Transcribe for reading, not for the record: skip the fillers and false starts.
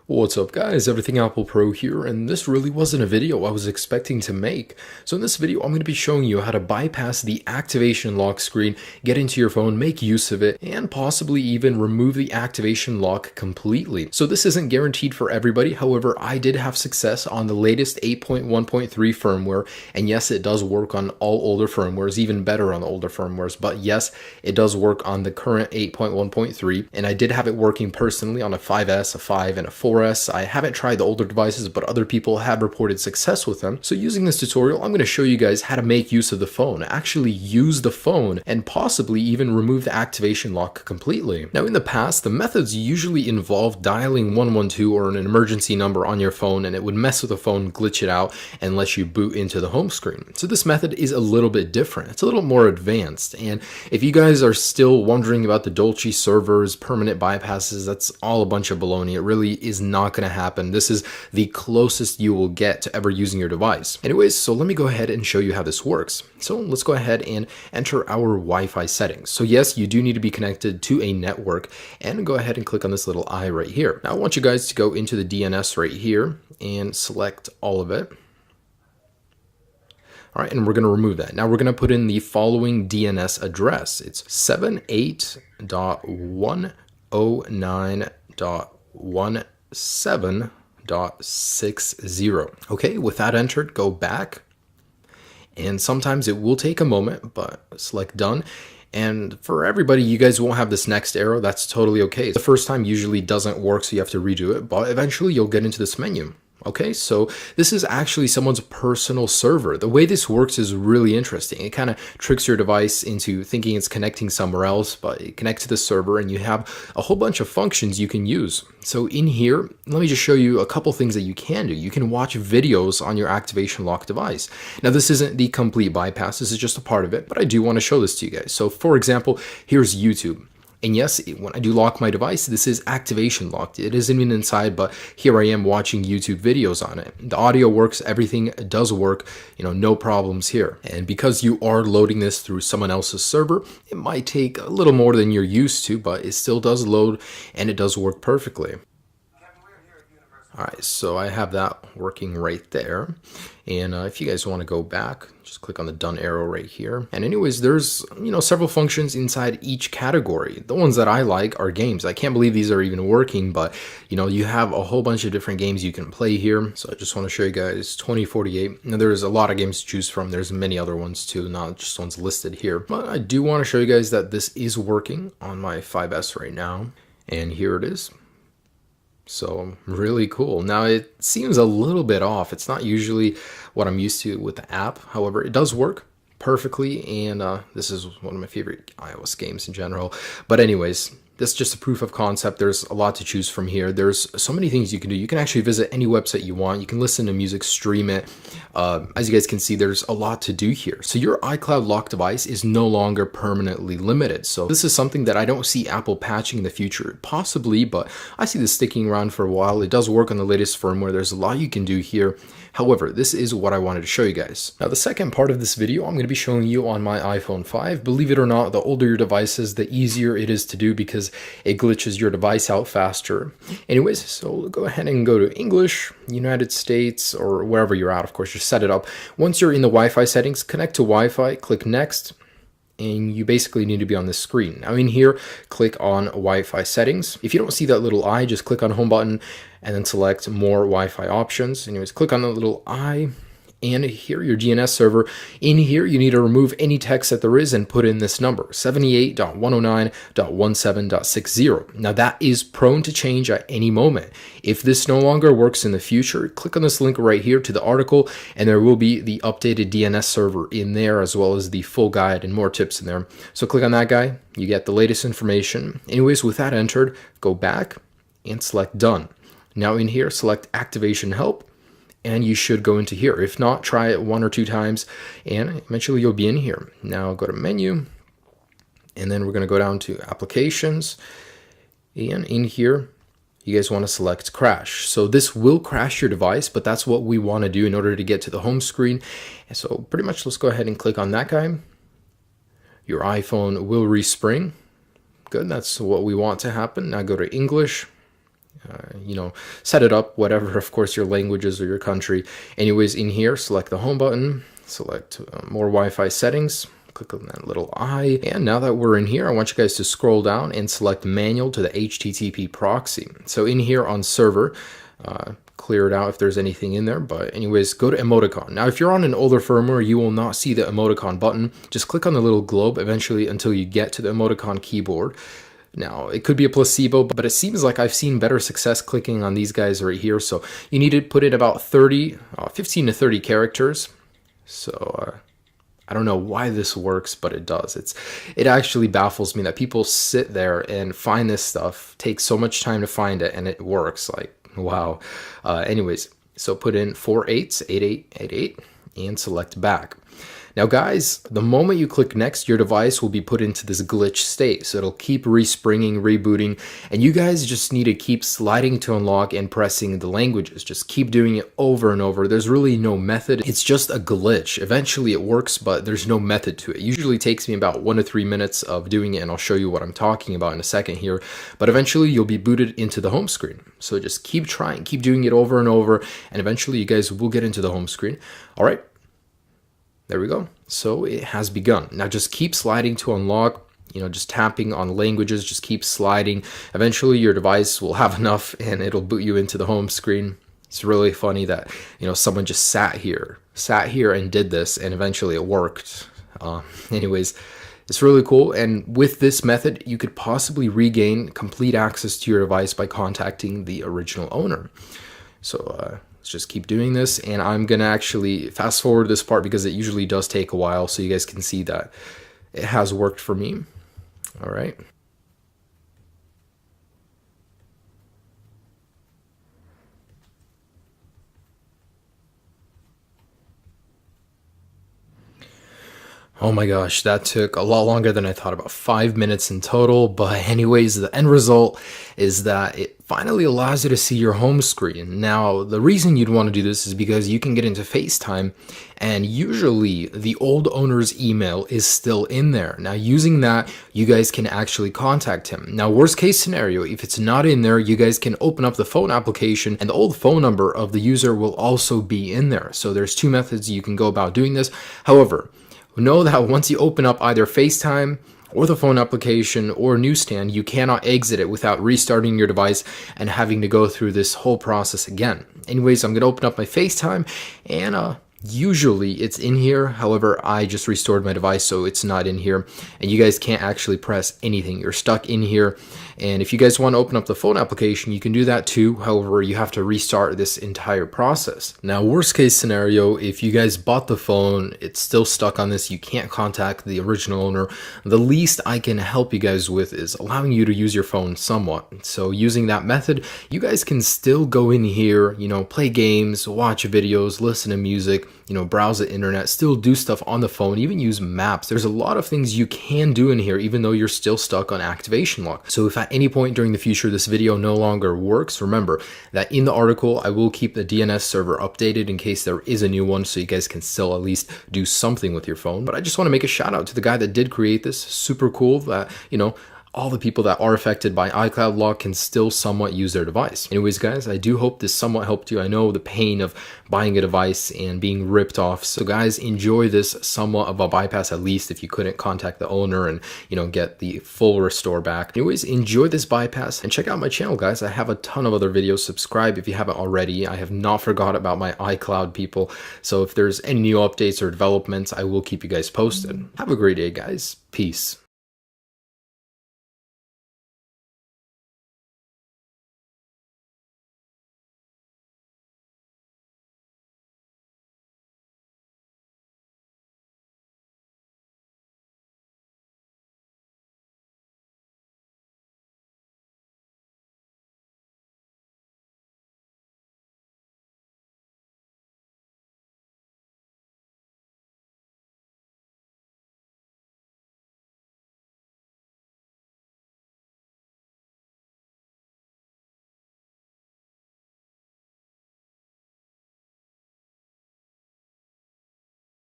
What's up guys, Everything Apple Pro here, and this really wasn't a video I was expecting to make. So in this video, I'm going to be showing you how to bypass the activation lock screen, get into your phone, make use of it, and possibly even remove the activation lock completely. So this isn't guaranteed for everybody, however, I did have success on the latest 8.1.3 firmware, and yes, it does work on all older firmwares, even better on the older firmwares, but yes, it does work on the current 8.1.3, and I did have it working personally on a 5S, a 5, and a 4S. I haven't tried the older devices, but other people have reported success with them. So using this tutorial, I'm going to show you guys how to make use of the phone, actually use the phone, and possibly even remove the activation lock completely. Now in the past, the methods usually involved dialing 112 or an emergency number on your phone, and it would mess with the phone, glitch it out, and let you boot into the home screen. So this method is a little bit different. It's a little more advanced, and if you guys are still wondering about the Dolce servers, permanent bypasses, that's all a bunch of baloney. It really is not going to happen. This is the closest you will get to ever using your device. Anyways, so let me go ahead and show you how this works. So let's go ahead and enter our Wi-Fi settings. So yes, you do need to be connected to a network, and go ahead and click on this little eye right here. Now I want you guys to go into the DNS right here and select all of it. All right, and we're going to remove that. Now we're going to put in the following DNS address. It's 78.109.17.60. Okay, with that entered, go back. And sometimes it will take a moment, but select done. And for everybody, you guys won't have this next arrow. That's totally okay. The first time usually doesn't work, so you have to redo it, but eventually you'll get into this menu. Okay, so this is actually someone's personal server. The way this works is really interesting. It kind of tricks your device into thinking it's connecting somewhere else, but it connects to the server and you have a whole bunch of functions you can use. So in here, let me just show you a couple things that you can do. You can watch videos on your activation lock device. Now this isn't the complete bypass, this is just a part of it, but I do want to show this to you guys. So for example, here's YouTube. And yes, when I do lock my device, this is activation locked. It isn't even inside, but here I am watching YouTube videos on it. The audio works, everything does work, no problems here. And because you are loading this through someone else's server, it might take a little more than you're used to, but it still does load and it does work perfectly. All right, so I have that working right there. And if you guys want to go back, just click on the done arrow right here. And anyways, there's, several functions inside each category. The ones that I like are games. I can't believe these are even working, but you have a whole bunch of different games you can play here. So I just want to show you guys 2048. Now there's a lot of games to choose from. There's many other ones too, not just ones listed here. But I do want to show you guys that this is working on my 5S right now. And here it is. So really cool. Now it seems a little bit off. It's not usually what I'm used to with the app. However, it does work perfectly, and this is one of my favorite iOS games in general. But anyways, this is just a proof of concept. There's a lot to choose from here. There's so many things you can do. You can actually visit any website you want. You can listen to music, stream it. As you guys can see, there's a lot to do here. So your iCloud lock device is no longer permanently limited. So this is something that I don't see Apple patching in the future, possibly, but I see this sticking around for a while. It does work on the latest firmware. There's a lot you can do here. However, this is what I wanted to show you guys. Now, the second part of this video, I'm going to be showing you on my iPhone 5. Believe it or not, the older your device is, the easier it is to do because it glitches your device out faster. Anyways, so go ahead and go to English, United States, or wherever you're at. Of course, just set it up. Once you're in the Wi-Fi settings, connect to Wi-Fi, click Next, and you basically need to be on this screen. Now in here, click on Wi-Fi settings. If you don't see that little eye, just click on home button and then select more Wi-Fi options. Anyways, click on the little eye and here your DNS server. In here, you need to remove any text that there is and put in this number, 78.109.17.60. Now that is prone to change at any moment. If this no longer works in the future, click on this link right here to the article, and there will be the updated DNS server in there, as well as the full guide and more tips in there. So click on that guy, you get the latest information. Anyways, with that entered, go back and select done. Now in here, select activation help, and you should go into here. If not, try it 1 or 2 times, and eventually you'll be in here. Now go to menu, and then we're going to go down to applications, and in here, you guys want to select crash. So this will crash your device, but that's what we want to do in order to get to the home screen. And so pretty much let's go ahead and click on that guy. Your iPhone will respring. Good, that's what we want to happen. Now go to English, set it up, whatever, of course, your languages or your country. Anyways, in here, select the home button, select more Wi-Fi settings, click on that little eye. And now that we're in here, I want you guys to scroll down and select manual to the HTTP proxy. So in here on server, clear it out if there's anything in there. But anyways, go to emoticon. Now, if you're on an older firmware, you will not see the emoticon button. Just click on the little globe eventually until you get to the emoticon keyboard. Now, it could be a placebo, but it seems like I've seen better success clicking on these guys right here. So you need to put in about 15 to 30 characters. So I don't know why this works, but it does. It actually baffles me that people sit there and find this stuff, take so much time to find it, and it works. Like, wow. Anyways, so put in 488888 and select back. Now guys, the moment you click next, your device will be put into this glitch state. So it'll keep respringing, rebooting, and you guys just need to keep sliding to unlock and pressing the languages. Just keep doing it over and over. There's really no method. It's just a glitch. Eventually it works, but there's no method to it. It usually takes me about 1 to 3 minutes of doing it, and I'll show you what I'm talking about in a second here. But eventually you'll be booted into the home screen. So just keep trying, keep doing it over and over, and eventually you guys will get into the home screen. All right. There we go. So it has begun. Now just keep sliding to unlock, just tapping on languages, just keep sliding. Eventually your device will have enough and it'll boot you into the home screen. It's really funny that, someone just sat here and did this, and eventually it worked. Anyways, it's really cool. And with this method, you could possibly regain complete access to your device by contacting the original owner. So, let's just keep doing this, and I'm gonna actually fast forward this part because it usually does take a while, so you guys can see that it has worked for me. All right. Oh my gosh, that took a lot longer than I thought, about 5 minutes in total. But anyways, the end result is that it finally allows you to see your home screen. Now, the reason you'd want to do this is because you can get into FaceTime, and usually the old owner's email is still in there. Now, using that, you guys can actually contact him. Now, worst case scenario, if it's not in there, you guys can open up the phone application, and the old phone number of the user will also be in there. So there's 2 methods you can go about doing this. However, know that once you open up either FaceTime or the phone application or newsstand, you cannot exit it without restarting your device and having to go through this whole process again. Anyways, I'm going to open up my FaceTime, and usually it's in here. However, I just restored my device, so it's not in here, and you guys can't actually press anything. You're stuck in here. And if you guys want to open up the phone application, you can do that too. However, you have to restart this entire process. Now, worst case scenario, if you guys bought the phone, it's still stuck on this, you can't contact the original owner, the least I can help you guys with is allowing you to use your phone somewhat. So using that method, you guys can still go in here, play games, watch videos, listen to music, browse the internet, still do stuff on the phone, even use maps. There's a lot of things you can do in here, even though you're still stuck on activation lock. So if at any point during the future this video no longer works, remember that in the article I will keep the DNS server updated in case there is a new one, so you guys can still at least do something with your phone. But I just want to make a shout out to the guy that did create this. Super cool that, all the people that are affected by iCloud lock can still somewhat use their device. Anyways, guys, I do hope this somewhat helped you. I know the pain of buying a device and being ripped off. So guys, enjoy this somewhat of a bypass, at least if you couldn't contact the owner and, get the full restore back. Anyways, enjoy this bypass and check out my channel, guys. I have a ton of other videos. Subscribe if you haven't already. I have not forgot about my iCloud people. So if there's any new updates or developments, I will keep you guys posted. Have a great day, guys. Peace.